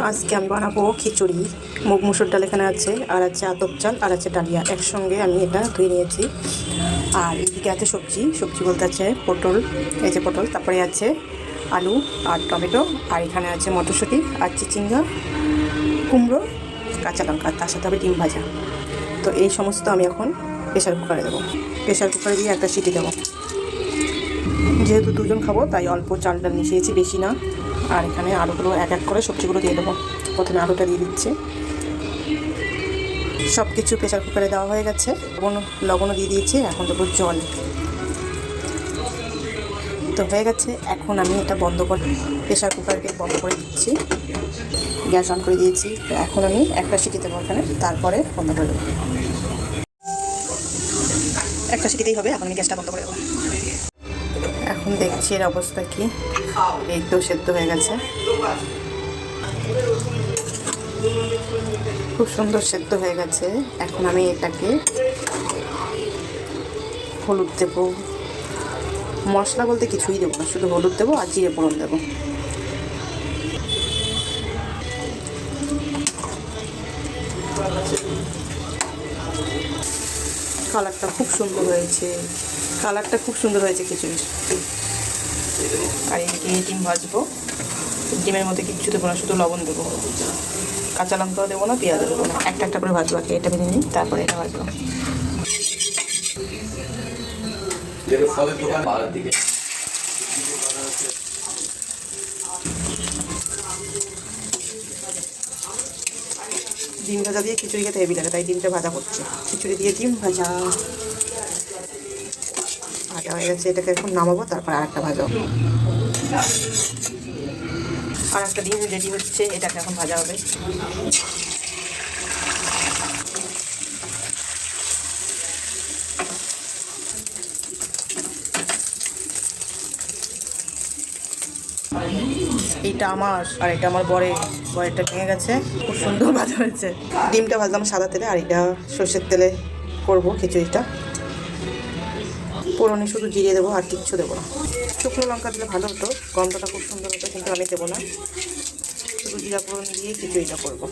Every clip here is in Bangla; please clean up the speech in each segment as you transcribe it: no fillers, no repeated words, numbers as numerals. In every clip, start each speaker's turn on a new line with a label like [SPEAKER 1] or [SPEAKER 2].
[SPEAKER 1] আজকে আমি বানাবো খিচুড়ি। মুগ মুসুর ডাল এখানে আছে, আর আছে আতপ চাল, আর আছে ডালিয়া। একসঙ্গে আমি এটা ধুয়ে নিয়েছি। আর এদিকে আছে সবজি বলতে আছে পটল, এই যে পটল, তারপরে আছে আলু আর টমেটো, আর এখানে আছে মটরশুঁটি আর চিচিঙ্গা, কুমড়ো, কাঁচা লঙ্কা, তার সাথে হবে ডিম ভাজা। তো এই সমস্ত আমি এখন প্রেশার কুকারে দেবো। প্রেশার কুকারে দিয়ে একটা সিটি দেবো। যেহেতু দুজন খাবো তাই অল্প চাল ডাল মিশিয়েছি, বেশি না। আর এখানে আলুগুলো এক এক করে সবজিগুলো দিয়ে দেবো। প্রথমে আলুটা দিয়ে দিচ্ছি। সব কিছু প্রেশার কুকারে দেওয়া হয়ে গেছে। লবণও দিয়ে দিয়েছি। এখন দেবো জল। তো হয়ে গেছে। এখন আমি এটা বন্ধ করে প্রেশার কুকারকে বন্ধ করে দিচ্ছি। গ্যাস অন করে দিয়েছি। তো এখন আমি একটা সিটি দেবো ওখানে, তারপরে বন্ধ করে দেবো। একটা সিটিতেই হবে। এখন আমি গ্যাসটা বন্ধ করে দেবো। এখন দেখছি এর অবস্থা কি। এই তো সেদ্ধ হয়ে গেছে, খুব সুন্দর সেদ্ধ হয়ে গেছে। এখন আমি এটাকে হলুদ দেবো। মশলা বলতে কিছুই দেবো না, শুধু হলুদ দেবো আর জিরে ফোড়ন দেবো। কালারটা খুব সুন্দর হয়েছে, খিচুড়ির। আর এদিকে ডিম ভাজবো। ডিমের মধ্যে কিচ্ছু দেবো না, শুধু লবণ দেবো, কাঁচা লঙ্কাও দেবো না, পেঁয়াজও দেবো না। একটা একটা করে ভাজবো। আগে এটা ভেজে নিই, তারপরে এটা ভাজবো। ডিম ভাজা দিয়ে খিচুড়ি খেতে হেভি লাগে, তাই ডিমটা ভাজা করছে। খিচুড়ি দিয়ে ডিম ভাজা ভাজা হয়ে গেছে। এটাকে এখন নামাবো, তারপর আরেকটা ভাজাবো। আর একটা ডিম রেডি হচ্ছে, এটাকে এখন ভাজা হবে। এইটা আমার, আর এটা আমার বরেরটা ভেঙে গেছে। খুব সুন্দর ভাজা হয়েছে। ডিমটা ভাজলাম সাদা তেলে, আর এটা সর্ষের তেলে করবো খিচুড়িটা। পোড়নে শুধু জিরে দেবো, আর কিচ্ছু দেবো না। শুকনো লঙ্কা দিলে ভালো হতো, গন্ধটা খুব সুন্দর হতো, কিন্তু আমি দেবো না। শুধু জিরা পোড়ন দিয়ে খিচুড়িটা করবো।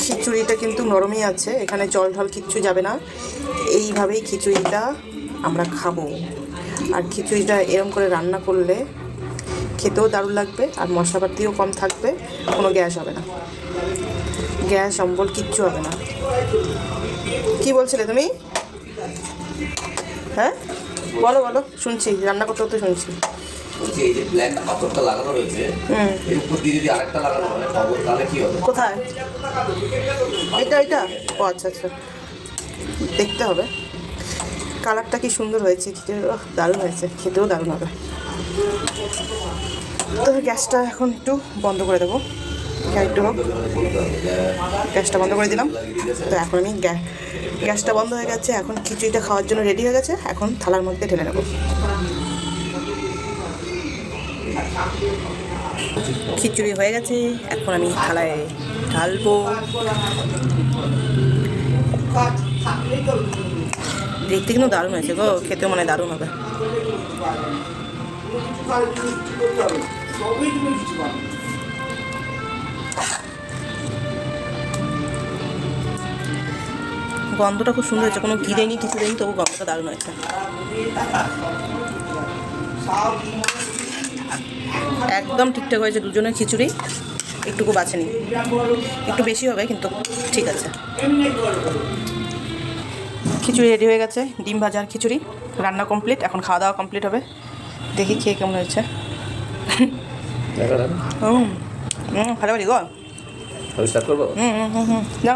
[SPEAKER 1] খিচুড়িটা কিন্তু নরমই আছে, এখানে জল ঢল কিচ্ছু যাবে না। এইভাবেই খিচুড়িটা আমরা খাবো। আর খিচুড়িটা এরম করে রান্না করলে খেতেও দারুণ লাগবে, আর মশলাপাতিও কম থাকবে, কোনো গ্যাস হবে না। গ্যাস অম্বল কিচ্ছু হবে না। কি বলছিলে তুমি? হ্যাঁ বলো বলো, শুনছি। রান্না করতে করতে শুনছি।
[SPEAKER 2] এই যে ব্ল্যাক পাথরটা লাগানো রয়েছে, এর উপর দিয়ে যদি আরেকটা লাগানো হয় তাহলে কি হবে?
[SPEAKER 1] কোথায়? এটা ও আচ্ছা আচ্ছা, দেখতে হবে। কালারটা কি সুন্দর হয়েছে, দারুণ হয়েছে, খেতেও দারুণ হবে। তো গ্যাসটা এখন একটু বন্ধ করে দেবো। একটু হোক, গ্যাসটা বন্ধ করে দিলাম। তো এখন আমি গ্যাসটা বন্ধ হয়ে গেছে। এখন খিচুড়িটা খাওয়ার জন্য রেডি হয়ে গেছে। এখন থালার মধ্যে ঢেলে নেব। খিচুড়ি হয়ে গেছে, এখন আমি থালায় ঢালবো। দেখতে কিন্তু দারুণ হয়েছে গো, খেতেও মানে দারুণ হবে। গন্ধটা খুব সুন্দর হয়েছে, কোনো ঘি দেয়নি, কিছু দেয়নি, তবু গন্ধটা দারুণ হয়েছে। একদম ঠিকঠাক হয়েছে দুজনের খিচুড়ি, একটুকু বাছেনি। একটু বেশি হবে কিন্তু ঠিক আছে। খিচুড়ি রেডি হয়ে গেছে, ডিম ভাজা আর খিচুড়ি রান্না কমপ্লিট। এখন খাওয়া দাওয়া কমপ্লিট হবে। দেখি খেয়ে কেমন হয়েছে। ভালো করি গো,
[SPEAKER 2] করবো।
[SPEAKER 1] না